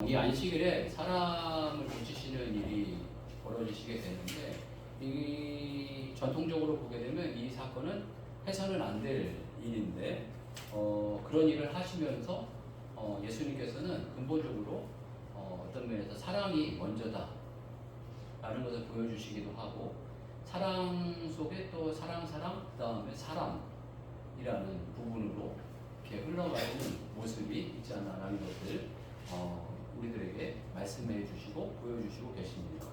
이 안식일에 사람을 고치시는 일이 벌어지시게 되는데, 이 전통적으로 보게 되면 이 사건은 해서는 안 될 일인데, 그런 일을 하시면서 예수님께서는 근본적으로 어떤 면에서 사랑이 먼저다 라는 것을 보여주시기도 하고, 사랑 속에 또 사랑, 그 다음에 사람이라는 부분으로 이렇게 흘러가는 모습이 있지 않나라는 것을 우리들에게 말씀해 주시고 보여주시고 계십니다.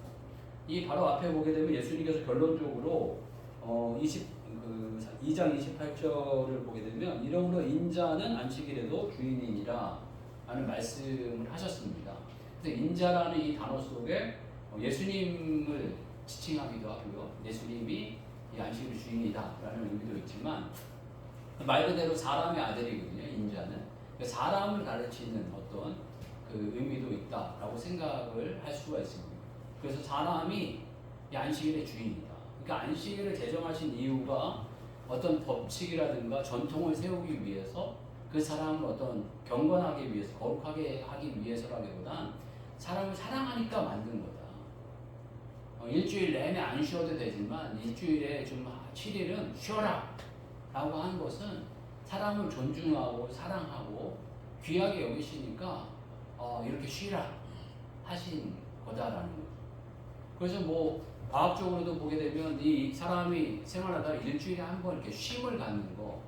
이 바로 앞에 보게 되면 예수님께서 결론적으로 2장 28절을 보게 되면 이러므로 인자는 안식일에도 주인이니라 하는 말씀을 하셨습니다. 그래서 인자라는 이 단어 속에 예수님을 지칭하기도 하고요. 예수님이 이 안식일의 주인이다 라는 의미도 있지만, 말 그대로 사람의 아들이거든요. 인자는 사람을 가르치는 어떤 그 의미도 있다라고 생각을 할 수가 있습니다. 그래서 사람이 이 안식일의 주인이다. 그러니까 안식일을 제정하신 이유가 어떤 법칙이라든가 전통을 세우기 위해서, 그 사람을 어떤 경건하기 위해서, 거룩하게 하기 위해서라기보단 사람을 사랑하니까 만든 거다. 일주일 내내 안 쉬어도 되지만 일주일에 좀 7일은 쉬어라 라고 하는 것은 사람을 존중하고 사랑하고 귀하게 여기시니까 이렇게 쉬라 하신 거다라는 거죠. 그래서 뭐 과학적으로도 보게 되면 이 사람이 생활하다 일주일에 한 번 이렇게 쉼을 갖는 거,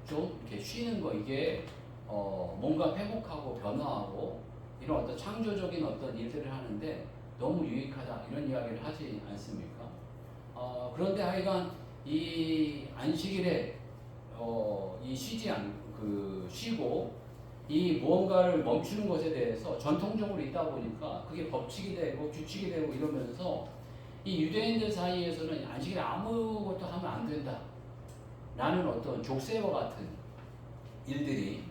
좀 이렇게 쉬는 거, 이게 뭔가 회복하고 변화하고 이런 어떤 창조적인 어떤 일들을 하는데 너무 유익하다 이런 이야기를 하지 않습니까? 그런데 하여간 이 안식일에 이 쉬고 이 무언가를 멈추는 것에 대해서 전통적으로 있다 보니까 그게 법칙이 되고 규칙이 되고 이러면서 이 유대인들 사이에서는 안식일에 아무것도 하면 안 된다 라는 어떤 족쇄와 같은 일들이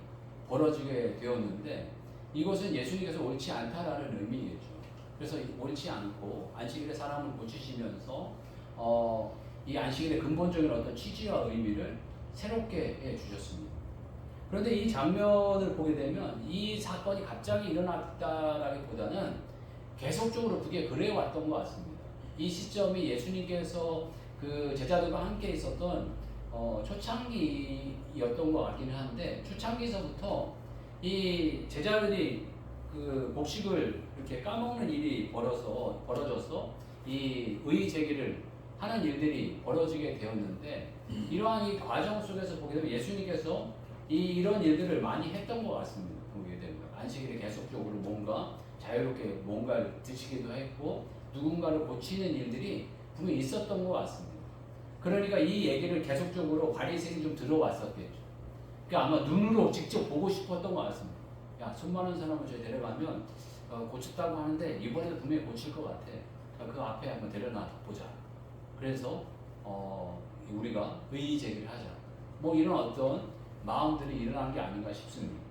벌어지게 되었는데, 이것은 예수님께서 옳지 않다라는 의미겠죠. 그래서 옳지 않고 안식일에 사람을 고치시면서 이 안식일의 근본적인 어떤 취지와 의미를 새롭게 해주셨습니다. 그런데 이 장면을 보게 되면 이 사건이 갑자기 일어났다라기보다는 계속적으로 그게 그래왔던 것 같습니다. 이 시점이 예수님께서 그 제자들과 함께 있었던 초창기였던 것 같기는 한데, 초창기서부터 이 제자들이 그 곡식을 이렇게 까먹는 일이 벌어져서 이 의의 제기를 하는 일들이 벌어지게 되었는데, 이러한 이 과정 속에서 보게 되면 예수님께서 이런 일들을 많이 했던 것 같습니다. 보게 되면 안식일에 계속적으로 뭔가 자유롭게 뭔가를 드시기도 했고 누군가를 고치는 일들이 분명히 있었던 것 같습니다. 그러니까 이 얘기를 계속적으로 바리새인이 좀 들어왔었겠죠. 그러니까 아마 눈으로 직접 보고 싶었던 것 같습니다. 야, 손 많은 사람을 저희 데려가면 고쳤다고 하는데 이번에도 분명히 고칠 것 같아. 그 앞에 한번 데려놔 보자. 그래서 우리가 의의 제기를 하자. 뭐 이런 어떤 마음들이 일어난 게 아닌가 싶습니다.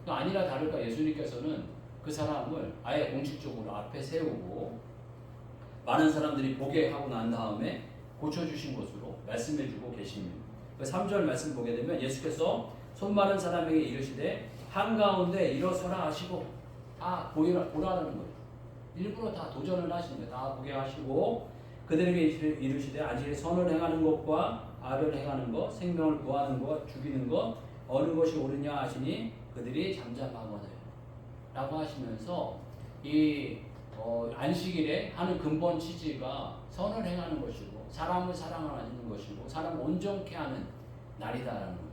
아니라 다를까 예수님께서는 그 사람을 아예 공식적으로 앞에 세우고 많은 사람들이 보게 하고 난 다음에 고쳐주신 것으로 말씀해주고 계십니다. 3절 말씀 보게 되면 예수께서 손 마른 사람에게 이르시되 한가운데 일어서라 하시고, 다 보라는 거예요. 일부러 다 도전을 하십니다. 다 보게 하시고 그들에게 이르시되 안식일에 선을 행하는 것과 악을 행하는 것, 생명을 구하는 것, 죽이는 것 어느 것이 옳으냐 하시니 그들이 잠잠하거늘 라고 하시면서 이 안식일에 하는 근본 취지가 선을 행하는 것이고 사람을 사랑하는 것이고 사람을 온전케 하는 날이다라는 거죠.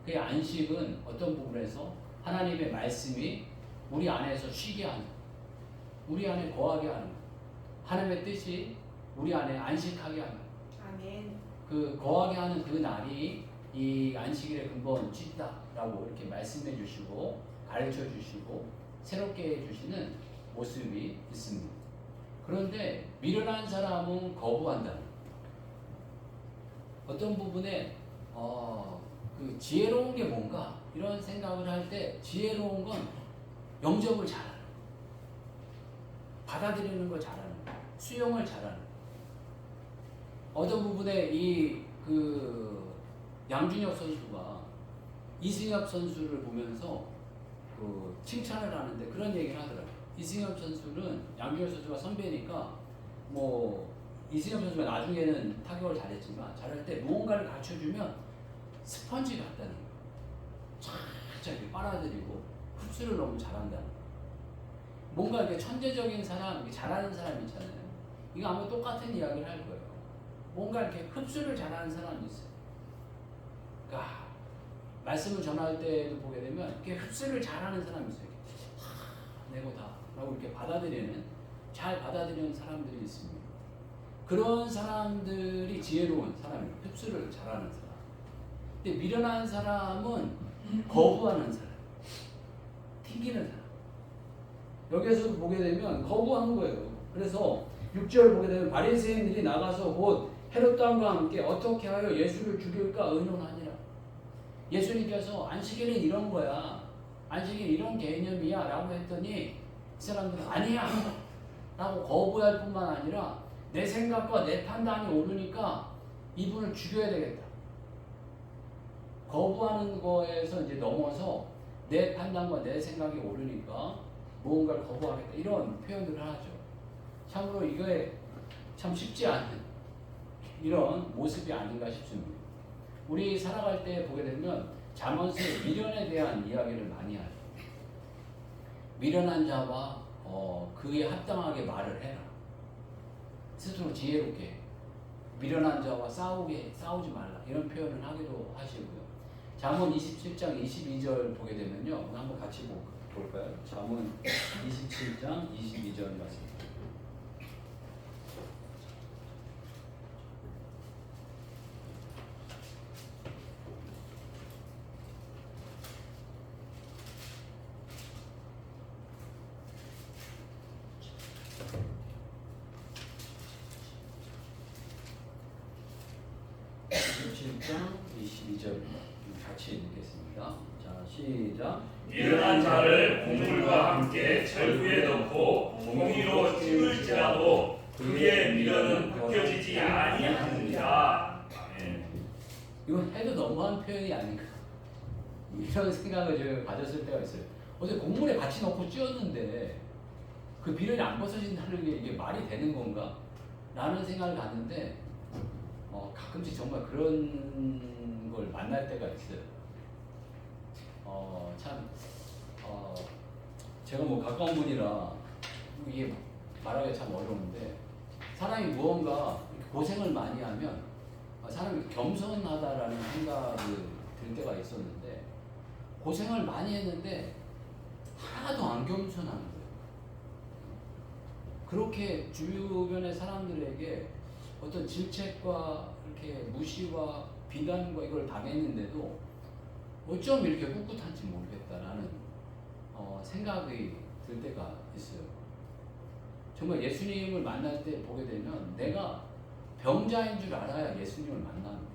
그 안식은 어떤 부분에서 하나님의 말씀이 우리 안에서 쉬게 하는, 우리 안에 거하게 하는, 하나님의 뜻이 우리 안에 안식하게 하는, 아멘. 그 거하게 하는 그 날이 이 안식일의 근본 취지다라고 이렇게 말씀해 주시고 가르쳐 주시고 새롭게 해 주시는 모습이 있습니다. 그런데 미련한 사람은 거부한다. 어떤 부분에 그 지혜로운 게 뭔가 이런 생각을 할 때 지혜로운 건 영접을 잘하는, 받아들이는 걸 잘하는, 수용을 잘하는. 어떤 부분에 그 양준혁 선수가 이승엽 선수를 보면서 그 칭찬을 하는데 그런 얘기를 하더라고요. 이승엽 선수는 양준혁 선수가 선배니까 뭐 이승엽 선수가 나중에는 타격을 잘했지만 잘할 때 무언가를 갖춰주면 스펀지 같다는 거예요. 착착 이렇게 빨아들이고 흡수를 너무 잘한다는 거예요. 뭔가 이렇게 천재적인 사람, 이렇게 잘하는 사람 있잖아요. 이거 아마 똑같은 이야기를 할 거예요. 뭔가 이렇게 흡수를 잘하는 사람이 있어요. 그러니까 말씀을 전할 때도 보게 되면 이렇게 흡수를 잘하는 사람이 있어요. 내고 다 라고 이렇게 받아들이는, 잘 받아들이는 사람들이 있습니다. 그런 사람들이 지혜로운 사람이에요. 흡수를 잘하는 사람. 근데 미련한 사람은 거부하는 사람, 튕기는 사람. 여기에서도 보게 되면 거부한 거예요. 그래서 6절 보게 되면 바리새인들이 나가서 곧 헤롯 왕과 함께 어떻게 하여 예수를 죽일까 의논하니라. 예수님께서 안식일은 이런 거야, 안식일 이런 개념이야 라고 했더니 이 사람들은 아니야 라고 거부할 뿐만 아니라 내 생각과 내 판단이 오르니까 이분을 죽여야 되겠다. 거부하는 거에서 이제 넘어서 내 판단과 내 생각이 오르니까 무언가를 거부하겠다, 이런 표현들을 하죠. 참으로 이거에 참 쉽지 않은 이런 모습이 아닌가 싶습니다. 우리 살아갈 때 보게 되면 잠언서에 미련에 대한 이야기를 많이 하죠. 미련한 자와 그에 합당하게 말을 해라. 스스로 지혜롭게 미련한 자와 싸우지 말라, 이런 표현을 하기도 하시고요. 잠언 27장 22절 보게 되면요, 한번 같이 볼까요? 잠언 27장 22절 말씀. 같이 읽겠습니다. 자, 시작. 미련한 자를 곡물과 함께 절구에 넣고 종이로 찌울지라도 그의 미련은 벗겨지지 아니하느니라. 아멘. 이건 해도 너무한 표현이 아닌가, 이런 생각을 제가 가졌을 때가 있어요. 어제 곡물에 같이 넣고 찧었는데 그 미련이 안 벗어진다는 게 이게 말이 되는 건가? 라는 생각을 갖는데 가끔씩 정말 그런 걸 만날 때가 있어요. 제가 뭐 가까운 분이라 이게 말하기가 참 어려운데, 사람이 무언가 고생을 많이 하면 사람이 겸손하다라는 생각이 들 때가 있었는데, 고생을 많이 했는데 하나도 안 겸손한 거예요. 그렇게 주변의 사람들에게 어떤 질책과 이렇게 무시와 비난과 이걸 당했는데도 어쩜 이렇게 꿋꿋한지 모르겠다라는 생각이 들 때가 있어요. 정말 예수님을 만날 때 보게 되면 내가 병자인 줄 알아야 예수님을 만납니다.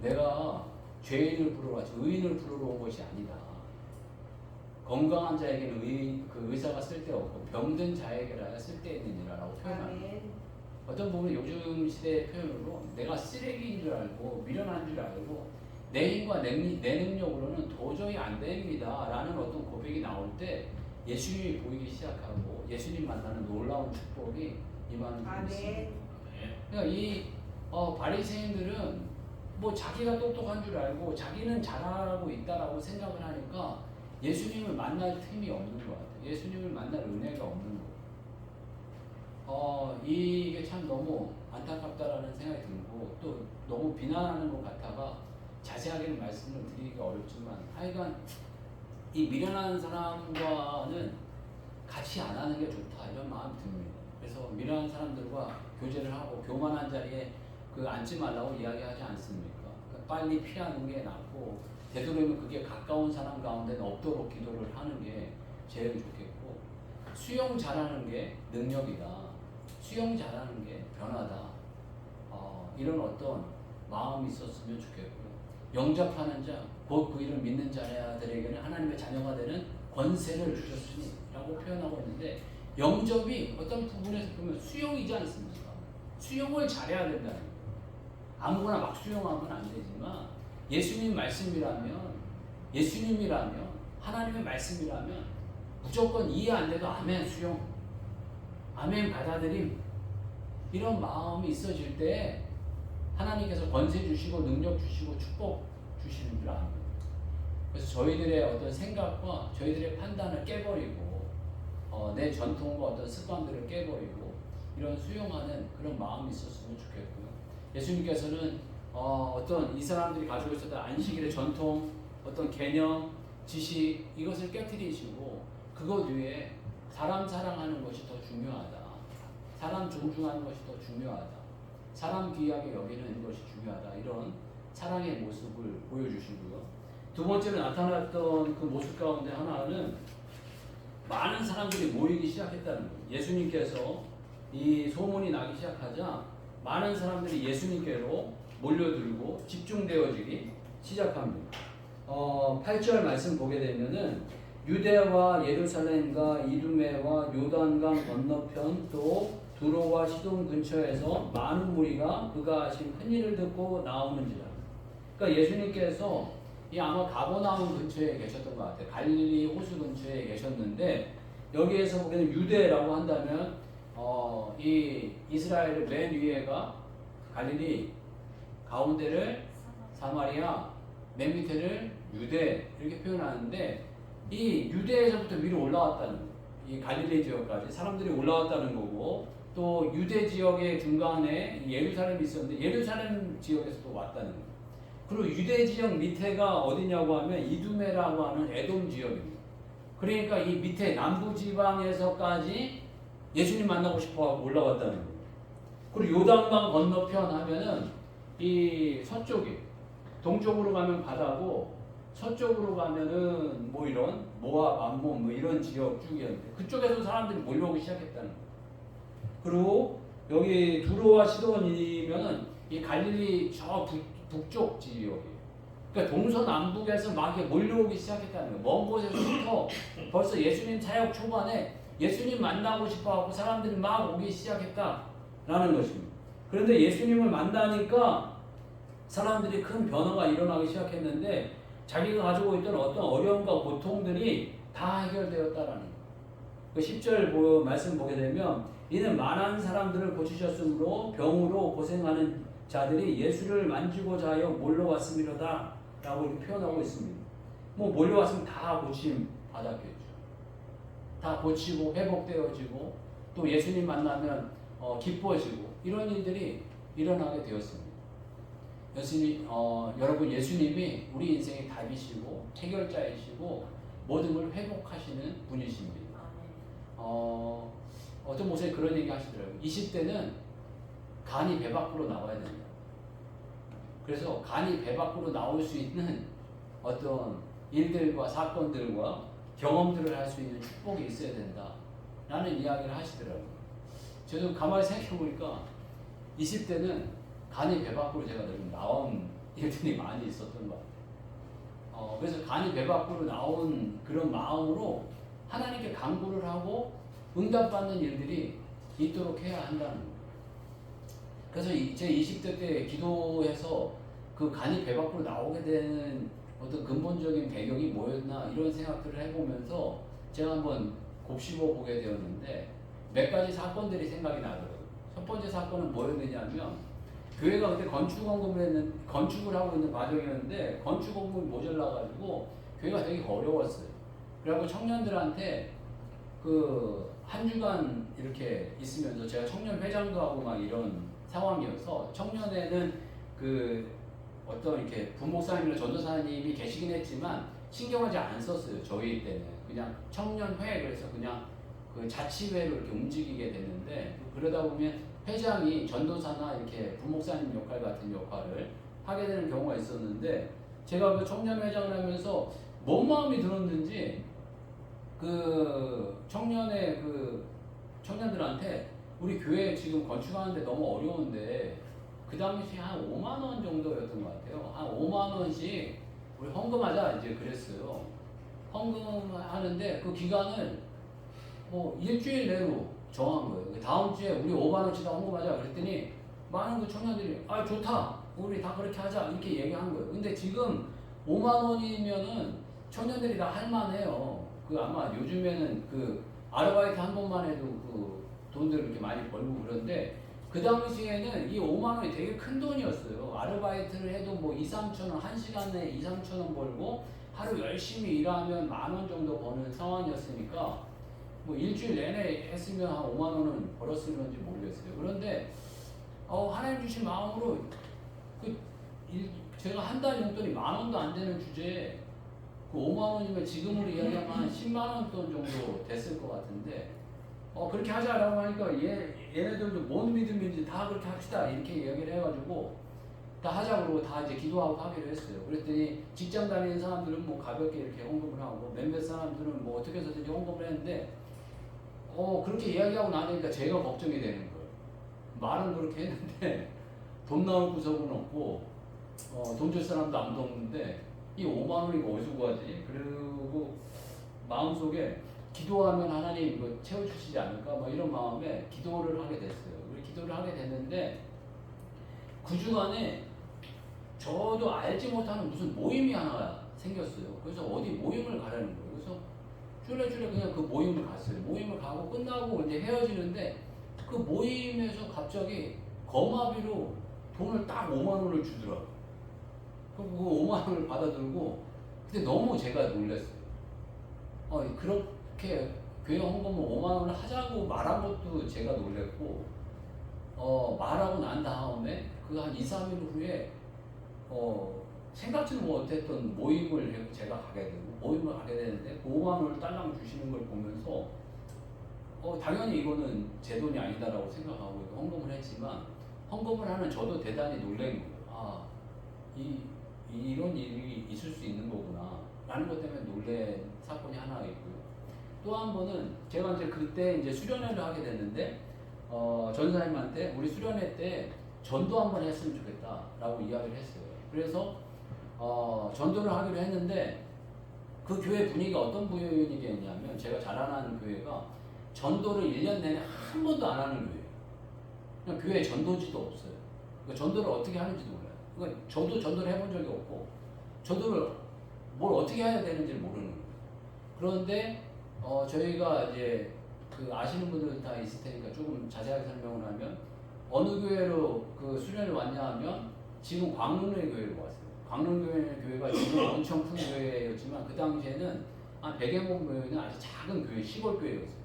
내가 죄인을 부르러 왔지 의인을 부르러 온 것이 아니다. 건강한 자에게는 의사가 쓸데없고 병든 자에게라야 쓸데있느니라라고 표현합니다. 어떤 부분은 요즘 시대의 표현으로 내가 쓰레기인 줄 알고 미련한 줄 알고 내 힘과 내 능력으로는 도저히 안 됩니다 라는 어떤 고백이 나올 때 예수님이 보이기 시작하고 예수님 만나는 놀라운 축복이 임하는 분이 있습니다. 그러니까 이 바리새인들은 뭐 자기가 똑똑한 줄 알고 자기는 잘하고 있다라고 생각을 하니까 예수님을 만날 틈이 없는 것 같아요. 예수님을 만날 은혜가 없는 것. 이게 참 너무 안타깝다라는 생각이 들고 또 너무 비난하는 것 같아가 자세하게는 말씀을 드리기가 어렵지만, 하여간 이 미련한 사람과는 같이 안 하는 게 좋다, 이런 마음이 듭니다. 그래서 미련한 사람들과 교제를 하고 교만한 자리에 앉지 말라고 이야기하지 않습니까? 그러니까 빨리 피하는 게 낫고, 되도록이면 그게 가까운 사람 가운데는 없도록 기도를 하는 게 제일 좋겠고, 수용 잘하는 게 능력이다, 수용 잘하는 게 변화다, 이런 어떤 마음이 있었으면 좋겠고요. 영접하는 자, 곧 그 이름 믿는 자들에게는 하나님의 자녀가 되는 권세를 주셨으니 라고 표현하고 있는데, 영접이 어떤 부분에서 보면 수용이지 않습니까? 수용을 잘해야 된다는 거예요. 아무거나 막 수용하면 안 되지만 예수님 말씀이라면, 예수님이라면, 하나님의 말씀이라면 무조건 이해 안 돼도 아멘 수용, 아멘 받아들임, 이런 마음이 있어질 때 하나님께서 권세 주시고 능력 주시고 축복 주시는 줄 압니다. 그래서 저희들의 어떤 생각과 저희들의 판단을 깨버리고 내 전통과 어떤 습관들을 깨버리고 이런 수용하는 그런 마음이 있었으면 좋겠고요. 예수님께서는 어떤 이 사람들이 가지고 있었던 안식일의 전통, 어떤 개념, 지식, 이것을 깨트리시고 그것 위에 사람 사랑하는 것이 더 중요하다, 사람 존중하는 것이 더 중요하다, 사람 귀하게 여기는 것이 중요하다, 이런 사랑의 모습을 보여주시고요. 두 번째로 나타났던 그 모습 가운데 하나는 많은 사람들이 모이기 시작했다는 거예요. 예수님께서 이 소문이 나기 시작하자 많은 사람들이 예수님께로 몰려들고 집중되어지기 시작합니다. 8절 말씀 보게 되면은 유대와 예루살렘과 이두메와 요단강 건너편 또 두로와 시돈 근처에서 많은 무리가 그가 하신 큰 일을 듣고 나오는지라. 그러니까 예수님께서 이 아마 가버나움 근처에 계셨던 것 같아요. 갈릴리 호수 근처에 계셨는데 여기에서 보기에는 유대라고 한다면 이 이스라엘의 맨 위에가 갈릴리, 가운데를 사마리아, 맨 밑에를 유대 이렇게 표현하는데 이 유대에서부터 위로 올라왔다는 거예요. 이 갈릴리 지역까지 사람들이 올라왔다는 거고 또 유대 지역의 중간에 예루살렘이 있었는데 예루살렘 지역에서도 왔다는 거예요. 그리고 유대 지역 밑에가 어디냐고 하면 이두메라고 하는 에돔 지역입니다. 그러니까 이 밑에 남부 지방에서까지 예수님 만나고 싶어 올라왔다는 거예요. 그리고 요단강 건너편 하면은 이 서쪽이, 동쪽으로 가면 바다고 서쪽으로 가면은 뭐 이런 모압, 암몬 뭐 이런 지역 쪽이었는데 그쪽에서 사람들이 몰려오기 시작했다는 거예요. 그리고 여기 두로와 시돈이면은 이 갈릴리 저 북쪽 지역이에요. 그러니까 동서남북에서 막 몰려오기 시작했다는 거예요. 먼 곳에서부터 벌써 예수님 사역 초반에 예수님 만나고 싶어하고 사람들이 막 오기 시작했다라는 것입니다. 그런데 예수님을 만나니까 사람들이 큰 변화가 일어나기 시작했는데 자기가 가지고 있던 어떤 어려움과 고통들이 다 해결되었다라는 거예요. 그 10절 말씀 보게 되면 이는 많은 사람들을 고치셨으므로 병으로 고생하는 자들이 예수를 만지고자 하여 몰려왔음이로다 라고 이렇게 표현하고 있습니다. 뭐 몰려왔으면 다 고침 받았겠죠. 다 고치고 회복되어지고 또 예수님 만나면 기뻐지고 이런 일들이 일어나게 되었습니다. 여러분 예수님이 우리 인생의 답이시고 해결자이시고 모든 걸 회복하시는 분이십니다. 어떤 목사님이 그런 얘기 하시더라고요. 20대는 간이 배 밖으로 나와야 된다. 그래서 간이 배 밖으로 나올 수 있는 어떤 일들과 사건들과 경험들을 할 수 있는 축복이 있어야 된다 라는 이야기를 하시더라고요. 저도 가만히 생각해 보니까 20대는 간이 배 밖으로 제가 늘 나온 일들이 많이 있었던 것 같아요. 그래서 간이 배 밖으로 나온 그런 마음으로 하나님께 간구를 하고 응답받는 일들이 있도록 해야 한다는 거예요. 그래서 제 20대 때 기도해서 그 간이 배 밖으로 나오게 되는 어떤 근본적인 배경이 뭐였나 이런 생각들을 해보면서 제가 한번 곱씹어 보게 되었는데 몇 가지 사건들이 생각이 나더라고요. 첫 번째 사건은 뭐였느냐면 교회가 그때 건축을 하고 있는 과정이었는데 건축공금이 모자라가지고 교회가 되게 어려웠어요. 그래갖고 청년들한테 그 한 주간 이렇게 있으면서 제가 청년 회장도 하고 막 이런 상황이어서 청년회는 그 어떤 이렇게 부목사님이나 전도사님이 계시긴 했지만 신경을 잘 안 썼어요. 저희 때는 그냥 청년회 그래서 그냥 그 자치회로 이렇게 움직이게 됐는데 그러다 보면 회장이 전도사나 이렇게 부목사님 역할 같은 역할을 하게 되는 경우가 있었는데 제가 그 청년회장을 하면서 뭔 마음이 들었는지 그 청년의 그 청년들한테 우리 교회 지금 건축하는데 너무 어려운데 그 당시 한 5만 원 정도였던 것 같아요. 한 5만 원씩 우리 헌금하자 이제 그랬어요. 헌금하는데 그 기간을 뭐 일주일 내로 정한 거예요. 다음 주에 우리 5만 원씩 다 헌금하자 그랬더니 많은 그 청년들이 아 좋다 우리 다 그렇게 하자 이렇게 얘기한 거예요. 근데 지금 5만 원이면은 청년들이 다 할만해요. 그 아마 요즘에는 그 아르바이트 한 번만 해도 그 돈들을 이렇게 많이 벌고 그런데 그 당시에는 이 5만 원이 되게 큰 돈이었어요. 아르바이트를 해도 뭐 2, 3천 원, 한 시간에 2, 3천 원 벌고 하루 열심히 일하면 10,000원 정도 버는 상황이었으니까 뭐 일주일 내내 했으면 한 5만 원은 벌었을는지 모르겠어요. 그런데 하나님 주신 마음으로 그 제가 한 달 용돈이 10,000원도 안 되는 주제에 그 5만 원이면 지금으로 이야기하면 한 10만 원 돈 정도 됐을 것 같은데 그렇게 하자라고 하니까 얘네들도 뭔 믿음인지 다 그렇게 합시다 이렇게 이야기를 해가지고 다 하자고 그러고 다 이제 기도하고 하기로 했어요. 그랬더니 직장 다니는 사람들은 뭐 가볍게 이렇게 헌금을 하고 몇몇 사람들은 뭐 어떻게 해서든지 헌금을 했는데 그렇게 이야기하고 나니까 제가 걱정이 되는 거예요. 말은 그렇게 했는데 돈 나올 구석은 없고 돈 줄 사람도 아무도 없는데 이 5만 원이 어디서 구하지? 그리고 마음속에 기도하면 하나님 이거 채워주시지 않을까? 뭐 이런 마음에 기도를 하게 됐어요. 기도를 하게 됐는데 그 주간에 저도 알지 못하는 무슨 모임이 하나 생겼어요. 그래서 어디 모임을 가라는 거예요. 그래서 쫄래쫄래 그냥 그 모임을 갔어요. 모임을 가고 끝나고 이제 헤어지는데 그 모임에서 갑자기 거마비로 돈을 딱 5만 원을 주더라고요. 그 5만 원을 받아들고 근데 너무 제가 놀랐어요. 그렇게 교회 헌금을 5만 원을 하자고 말한 것도 제가 놀랬고 말하고 난 다음에 그 한 2, 3일 후에 생각지도 못했던 모임을 제가 가게 되고 모임을 가게 되는데 그 5만 원을 딸랑 주시는 걸 보면서 당연히 이거는 제 돈이 아니다라고 생각하고 헌금을 했지만 헌금을 하는 저도 대단히 놀란 거예요. 이런 일이 있을 수 있는 거구나 라는 것 때문에 놀란 사건이 하나 있고요. 또 한 번은 제가 이제 그때 이제 수련회를 하게 됐는데 전사님한테 우리 수련회 때 전도 한번 했으면 좋겠다라고 이야기를 했어요. 그래서 전도를 하기로 했는데 그 교회 분위기가 어떤 분위기였냐면 제가 자라나는 교회가 전도를 1년 내내 한 번도 안 하는 교회예요. 그냥 교회에 전도지도 없어요. 그러니까 전도를 어떻게 하는지도 몰라요. 그러니까 저도 전도를 해본 적이 없고 전도를 뭘 어떻게 해야 되는지 모르는 거예요. 그런데 저희가 이제 그 아시는 분들은 다 있을 테니까 조금 자세하게 설명을 하면 어느 교회로 그 수련을 왔냐 하면 지금 광릉의 교회로 왔어요. 광릉교회가 지금 엄청 큰 교회였지만 그 당시에는 한 100여 명 모이는 아주 작은 교회, 시골교회였어요.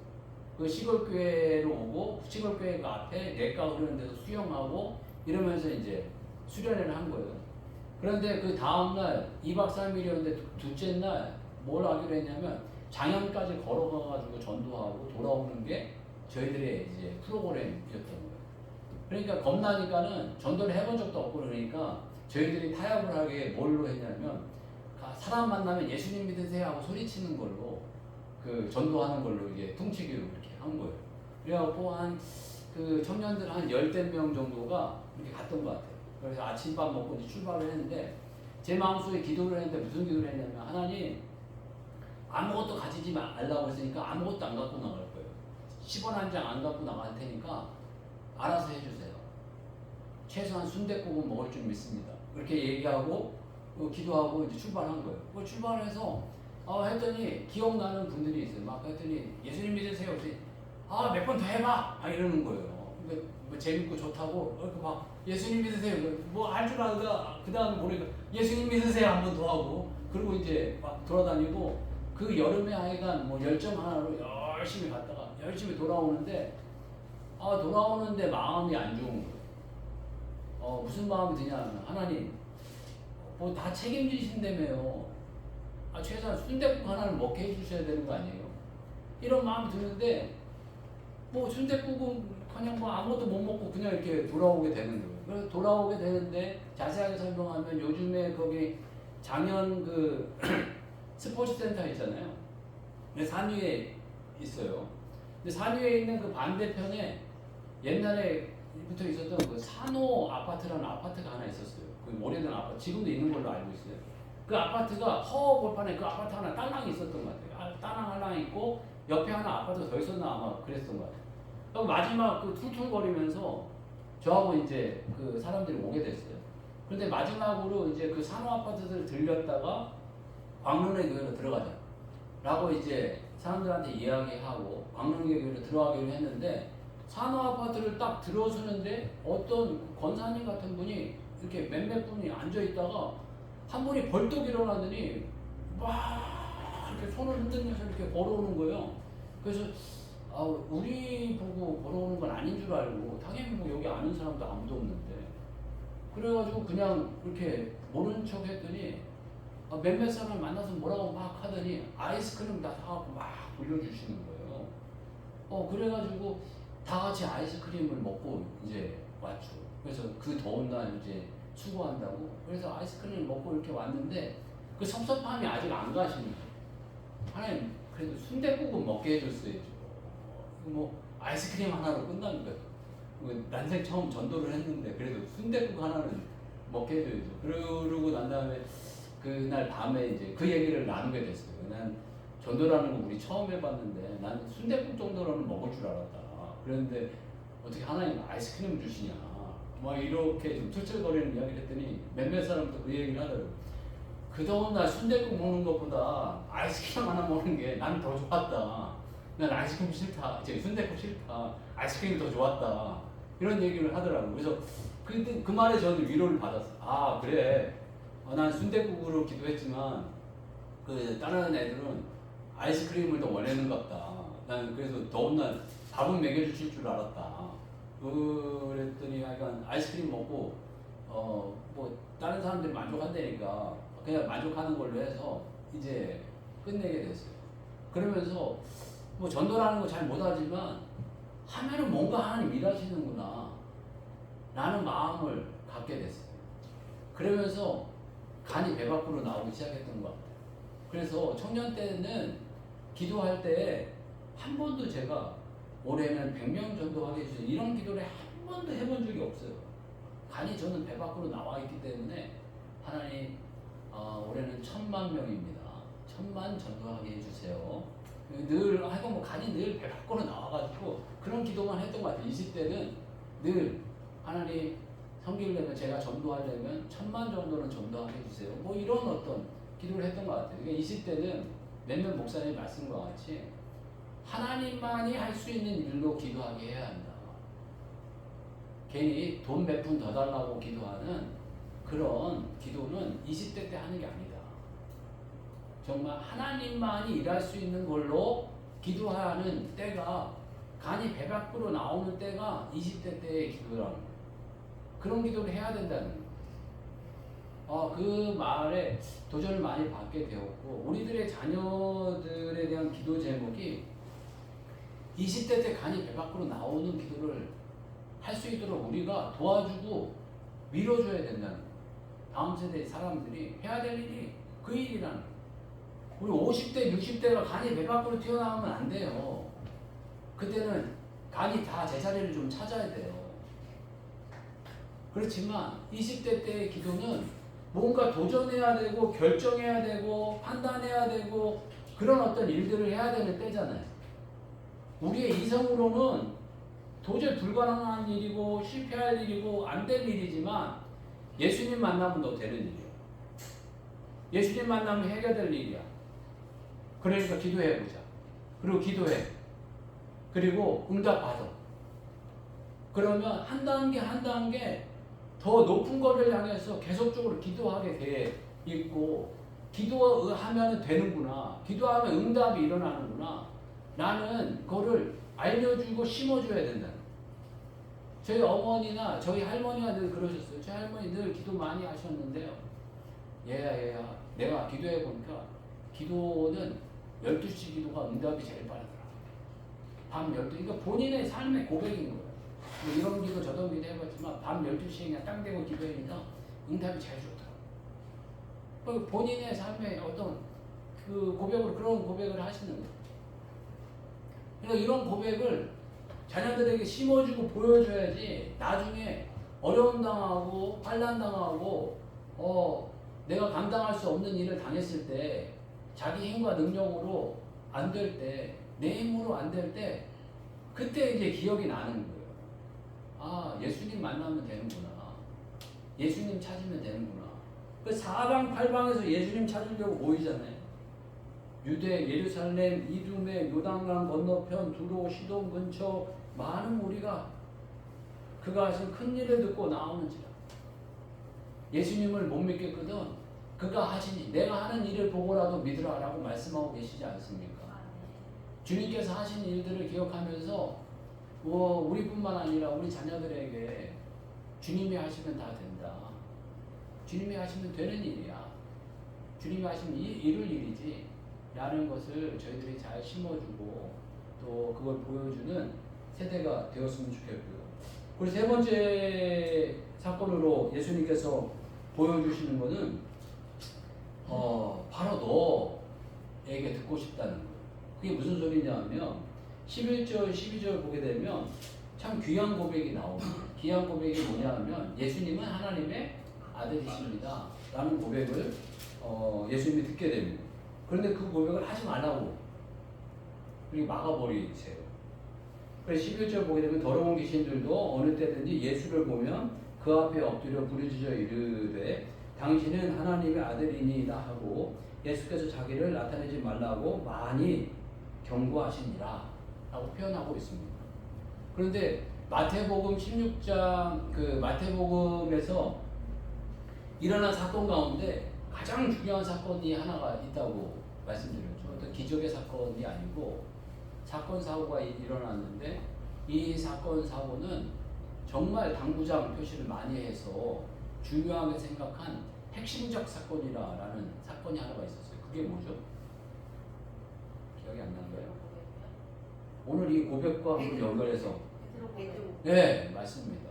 그 시골교회로 오고 시골교회 앞에 내과 흐르는 데서 수영하고 이러면서 이제 수련회를 한 거예요. 그런데 그 다음날 2박 3일이었는데 둘째 날 뭘 하기로 했냐면 장현까지 걸어가가지고 전도하고 돌아오는 게 저희들의 이제 프로그램이었던 거예요. 그러니까 겁나니까는 전도를 해본 적도 없고 그러니까 저희들이 타협을 하게 뭘로 했냐면 사람 만나면 예수님 믿으세요 하고 소리치는 걸로 그 전도하는 걸로 이게 퉁치기로 이렇게 한 거예요. 그래갖고 한 그 청년들 한 10대 명 정도가 이렇게 갔던 것 같아요. 그래서 아침밥 먹고 이제 출발을 했는데 제 마음속에 기도를 했는데 무슨 기도를 했냐면 하나님 아무것도 가지지 말라고 했으니까 아무것도 안 갖고 나갈 거예요. 10원 한 장 안 갖고 나갈 테니까 알아서 해주세요. 최소한 순댓국은 먹을 줄 믿습니다. 그렇게 얘기하고 기도하고 이제 출발한 거예요. 출발해서 했더니 기억나는 분들이 있어요. 막 했더니 예수님 믿으세요. 몇 번 더 해봐. 이러는 거예요. 뭐 재밌고 좋다고 이렇게 막 예수님 믿으세요. 뭐 할 줄 알다가 그 다음에 모르니까 예수님 믿으세요 한 번 더 하고 그리고 이제 막 돌아다니고 그 여름에 하여간 뭐 열정 하나로 열심히 갔다가 열심히 돌아오는데 돌아오는데 마음이 안 좋은 거예요. 무슨 마음이 드냐면 하나님 뭐 다 책임지신다며요. 최소한 순댓국 하나는 먹게 해주셔야 되는 거 아니에요? 이런 마음이 드는데 뭐 순댓국은 그냥 뭐 아무것도 못 먹고 그냥 이렇게 돌아오게 되는 거예요. 그래서 돌아오게 되는데 자세하게 설명하면 요즘에 거기 장현 그 스포츠센터 있잖아요. 산 위에 있어요. 근데 산 위에 있는 그 반대편에 옛날에부터 있었던 그 산호 아파트라는 아파트가 하나 있었어요. 그 오래된 아파트, 지금도 있는 걸로 알고 있어요. 그 아파트가 허벌판에 그 아파트 하나 딸랑이 있었던 것 같아요. 딸랑 하나 있고 옆에 하나 아파트가 더 있었나 아마 그랬던 것 같아요. 그리고 마지막 그 툴툴거리면서 저하고 이제 그 사람들이 오게 됐어요. 그런데 마지막으로 이제 그 산호 아파트를 들렸다가 광릉의 교회로 들어가자. 라고 이제 사람들한테 이야기하고 광명교회로 들어가기로 했는데 산호 아파트를 딱 들어서는데 어떤 권사님 같은 분이 이렇게 몇몇 분이 앉아 있다가 한 분이 벌떡 일어나더니 막 이렇게 손을 흔들면서 이렇게 걸어오는 거예요. 그래서 우리 보고 걸어오는 건 아닌 줄 알고 당연히 뭐 여기 아는 사람도 아무도 없는데 그래가지고 그냥 이렇게 모르는 척 했더니 몇몇 사람을 만나서 뭐라고 막 하더니 아이스크림 다 사갖고 막 돌려주시는 거예요. 그래가지고 다 같이 아이스크림을 먹고 이제 왔죠. 그래서 그 더운 날 이제 수고한다고 그래서 아이스크림을 먹고 이렇게 왔는데 그 섭섭함이 아직 안 가시는 거예요. 하나님 그래도 순댓국은 먹게 해줬어야죠. 뭐 아이스크림 하나로 끝나는 거예요. 난생 처음 전도를 했는데 그래도 순댓국 하나는 먹게 해줘야죠. 그러고 난 다음에 그날 밤에 이제 그 얘기를 나누게 됐어요. 난 전도라는 거 우리 처음 해봤는데 난 순댓국 정도로는 먹을 줄 알았다. 그런데 어떻게 하나님 아이스크림 주시냐. 막 이렇게 좀 투철거리는 이야기를 했더니 몇몇 사람도 그 얘기를 하더라고요. 그 더운 날 순댓국 먹는 것보다 아이스크림 하나 먹는 게 나는 더 좋았다. 난 아이스크림 싫다. 순댓국 싫다. 아이스크림이 더 좋았다. 이런 얘기를 하더라고요. 그래서 그 말에 저는 위로를 받았어요. 아 그래. 난 순댓국으로 기도했지만 그 다른 애들은 아이스크림을 더 원하는 것 같다. 난 그래서 더운 날 밥은 먹여주실 줄 알았다. 그랬더니 약간 아이스크림 먹고 뭐 다른 사람들이 만족한다니까 그냥 만족하는 걸로 해서 이제 끝내게 됐어요. 그러면서 뭐 전도라는 거 잘 못하지만 하면은 뭔가 하나님 일하시는구나 라는 마음을 갖게 됐어요. 그러면서 간이 배 밖으로 나오기 시작했던 것 같아요. 그래서 청년 때는 기도할 때 한 번도 제가 올해는 100명 전도하게 해주세요 이런 기도를 한 번도 해본 적이 없어요. 간이 저는 배 밖으로 나와 있기 때문에 하나님 올해는 1000만 명입니다. 1000만 전도하게 해주세요. 늘 하여간 뭐 간이 늘 배 밖으로 나와가지고 그런 기도만 했던 것 같아요. 20대는 늘 하나님 섬기려면 제가 전도하려면 1000만 정도는 전도하게 해주세요. 뭐 이런 어떤 기도를 했던 것 같아요. 그러니까 20대는 몇몇 목사님 말씀과 같이 하나님만이 할 수 있는 일로 기도하게 해야 한다. 괜히 돈 몇 푼 더 달라고 기도하는 그런 기도는 20대 때 하는 게 아니다. 정말 하나님만이 일할 수 있는 걸로 기도하는 때가 간이 배 밖으로 나오는 때가 20대 때의 기도라는 거예요. 그런 기도를 해야 된다는 거예요. 그 말에 도전을 많이 받게 되었고 우리들의 자녀들에 대한 기도 제목이 20대 때 간이 배 밖으로 나오는 기도를 할 수 있도록 우리가 도와주고 밀어줘야 된다는 거예요. 다음 세대 사람들이 해야 될 일이 그 일이라는 거예요. 우리 50대, 60대가 간이 배 밖으로 튀어나오면 안 돼요. 그때는 간이 다 제자리를 좀 찾아야 돼요. 그렇지만 20대 때의 기도는 뭔가 도전해야 되고 결정해야 되고 판단해야 되고 그런 어떤 일들을 해야 되는 때잖아요. 우리의 이성으로는 도저히 불가능한 일이고 실패할 일이고 안 될 일이지만 예수님 만나면 너 되는 일이야. 예수님 만나면 해결될 일이야. 그러니까 기도해보자. 그리고 기도해. 그리고 응답받아. 그러면 한 단계 한 단계 더 높은 것을 향해서 계속적으로 기도하게 돼 있고 기도하면 되는구나. 기도하면 응답이 일어나는구나. 나는 그거를 알려주고 심어줘야 된다. 저희 어머니나 저희 할머니가 늘 그러셨어요. 저희 할머니 늘 기도 많이 하셨는데요. 얘야 내가 기도해보니까 기도는 12시 기도가 응답이 제일 빠르더라. 밤 12시 그러니까 본인의 삶의 고백인 거예요. 뭐 이런 기도 저런 기도 해봤지만 밤 12시에 그냥 땅 대고 기도하니까 응답이 제일 좋더라. 본인의 삶의 어떤 그 고백으로 그런 고백을 하시는 거예요. 그러니까 이런 고백을 자녀들에게 심어주고 보여줘야지 나중에 어려움 당하고 환난 당하고 내가 감당할 수 없는 일을 당했을 때 자기 힘과 능력으로 안 될 때 내 힘으로 안 될 때 그때 이제 기억이 나는 거예요. 예수님 만나면 되는구나. 예수님 찾으면 되는구나. 그 사방팔방에서 예수님 찾으려고 모이잖아요. 유대, 예루살렘, 이두메, 요단강 건너편, 두로, 시돈 근처 많은 무리가 그가 하신 큰 일을 듣고 나오는지라. 예수님을 못 믿겠거든. 그가 하시니 내가 하는 일을 보고라도 믿으라라고 말씀하고 계시지 않습니까? 주님께서 하신 일들을 기억하면서 우리뿐만 아니라 우리 자녀들에게 주님이 하시면 다 된다. 주님이 하시면 되는 일이야. 주님이 하시면 이룰 일이지 라는 것을 저희들이 잘 심어주고 또 그걸 보여주는 세대가 되었으면 좋겠고요. 그리고 세 번째 사건으로 예수님께서 보여주시는 것은 바로 너에게 듣고 싶다는 거예요. 그게 무슨 소리냐 하면 11절 12절 보게 되면 참 귀한 고백이 나옵니다. 귀한 고백이 뭐냐 하면 예수님은 하나님의 아들이십니다 라는 고백을 예수님이 듣게 됩니다. 그런데 그 고백을 하지 말라고 그리고 막아버리세요. 그래서 11절 보게 되면 더러운 귀신들도 어느 때든지 예수를 보면 그 앞에 엎드려 부르짖어 이르되 당신은 하나님의 아들이니이다 하고 예수께서 자기를 나타내지 말라고 많이 경고하시니라 라고 표현하고 있습니다. 그런데 마태복음 16장 마태복음에서 일어난 사건 가운데 가장 중요한 사건이 하나가 있다고 말씀드렸죠. 어떤 기적의 사건이 아니고 사건 사고가 일어났는데 이 사건 사고는 정말 당구장 표시를 많이 해서 중요하게 생각한 핵심적 사건이라는 사건이 하나가 있었어요. 그게 뭐죠? 기억이 안 나는가요? 오늘 이 고백과 한번 연결해서 네, 맞습니다.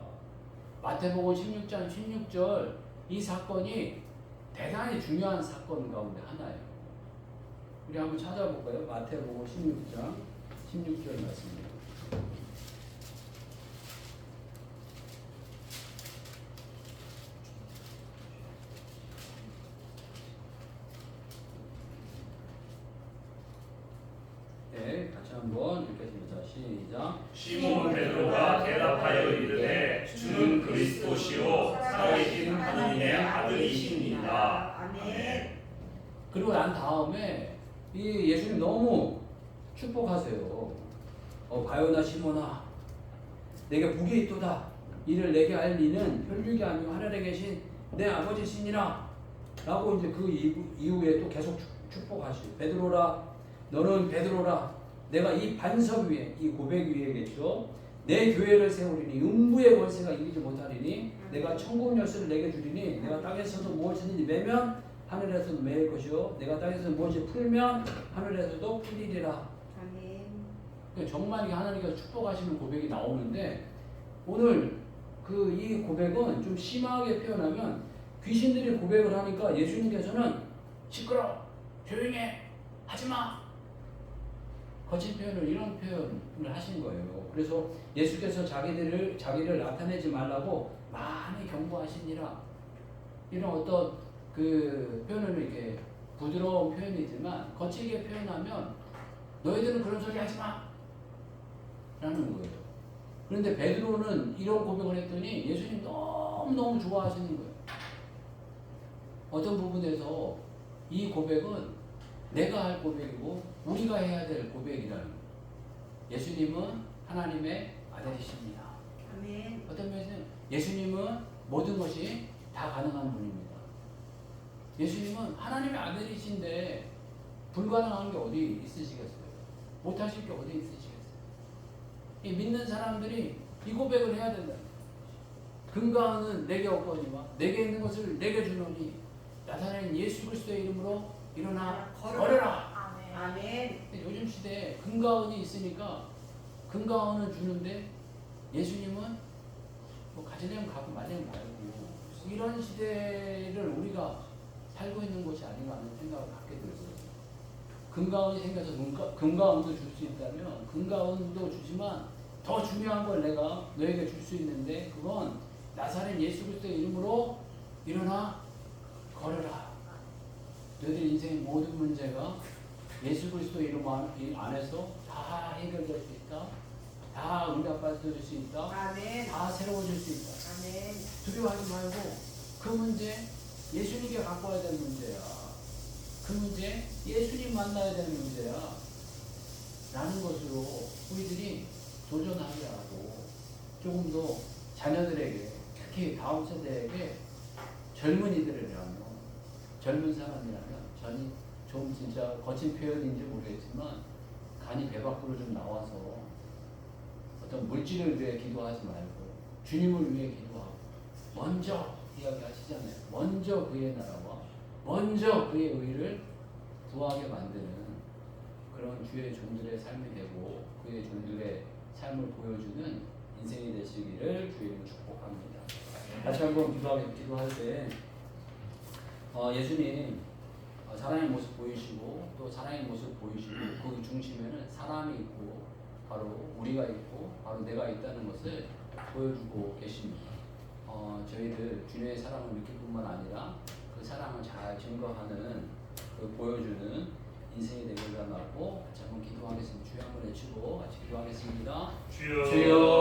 마태복음 16장 16절 이 사건이 대단히 중요한 사건 가운데 하나예요. 우리 한번 찾아볼까요? 마태복음 16장 16절 말씀입니다. 네, 같이 한번 읽겠습니다. 시작. 시몬 베드로가 대답하여 이르되 주는 그리스도시요 살아계신 하나님의 아들이십니다. 아멘. 그리고 난 다음에 이 예수님 너무 축복하세요. 바요나 시몬아 내게 복이 있도다. 이를 내게 할 이는 혈육이 아니고 하늘에 계신 내 아버지시니라 라고 이제 그 이후에 또 계속 축복하시고 베드로라 너는 베드로라 내가 이 반석 위에 이 고백 위에겠죠 내 교회를 세우리니 음부의 권세가 이기지 못하리니 내가 천국 열쇠를 내게 주리니 내가 땅에서도 무엇이든지 매면 하늘에서도 매일 것이요 내가 땅에서 무엇이 풀면 하늘에서도 풀리리라. 아멘. 정말 하나님께서 축복하시는 고백이 나오는데 오늘 이 고백은 좀 심하게 표현하면 귀신들이 고백을 하니까 예수님께서는 시끄러워 조용해 하지마 거친 표현을 이런 표현을 하신 거예요. 그래서 예수께서 자기를 나타내지 말라고 많이 경고하시니라 이런 어떤 그 표현을 이렇게 부드러운 표현이지만 거칠게 표현하면 너희들은 그런 소리 하지 마 라는 거예요. 그런데 베드로는 이런 고백을 했더니 예수님 너무너무 좋아하시는 거예요. 어떤 부분에서 이 고백은 내가 할 고백이고 우리가 해야 될 고백이라는 거예요. 예수님은 하나님의 아들이십니다. 아멘. 어떤 면에서는 예수님은 모든 것이 다 가능한 분입니다. 예수님은 하나님의 아들이신데 불가능한 게 어디 있으시겠어요? 못하실 게 어디 있으시겠어요? 이 믿는 사람들이 이 고백을 해야 된다. 근거는 내게 없거니와 내게 있는 것을 내게 주노니 나타낸 예수 그리스도의 이름으로 일어나 걸어라. 아멘. 요즘 시대에 근가은이 있으니까 근가은은 주는데 예수님은 뭐 가지려면 갖고 말려면 말고 이런 시대를 우리가 살고 있는 것이 아닌가 하는 생각을 갖게 들었어요. 근가은이 생겨서 근가은도 줄 수 있다면 근가은도 주지만 더 중요한 걸 내가 너에게 줄 수 있는데 그건 나사렛 예수 그리스도의 이름으로 일어나 걸어라. 너희들 인생의 모든 문제가 예수 그리스도 이름 안에서 다 해결될 수 있다. 다 응답받을 수 있다. 아멘. 다 새로워질 수 있다. 아멘. 두려워하지 말고 그 문제 예수님께 갖고 와야 될 문제야. 그 문제 예수님 만나야 되는 문제야 라는 것으로 우리들이 도전하게 하고 조금 더 자녀들에게 특히 다음 세대에게 젊은이들이라면 젊은 사람이라면 전이 좀 진짜 거친 표현인지 모르겠지만 간이 배 밖으로 좀 나와서 어떤 물질을 위해 기도하지 말고 주님을 위해 기도하고 먼저 이야기하시잖아요. 먼저 그의 나라와 먼저 그의 의를 구하게 만드는 그런 주의 종들의 삶이 되고 그의 종들의 삶을 보여주는 인생이 되시기를 주의 이름으로 축복합니다. 다시 한번 기도할 때 예수님 사랑의 모습 보이시고 또 사랑의 모습 보이시고 그 중심에는 사람이 있고 바로 우리가 있고 바로 내가 있다는 것을 보여주고 계십니다. 저희들 주님의 사랑을 느낄 뿐만 아니라 그 사랑을 잘 증거하는 그 보여주는 인생이 되기를 원하고 같이 한번 기도하겠습니다. 주여 한번 외치고 같이 기도하겠습니다. 주여 주여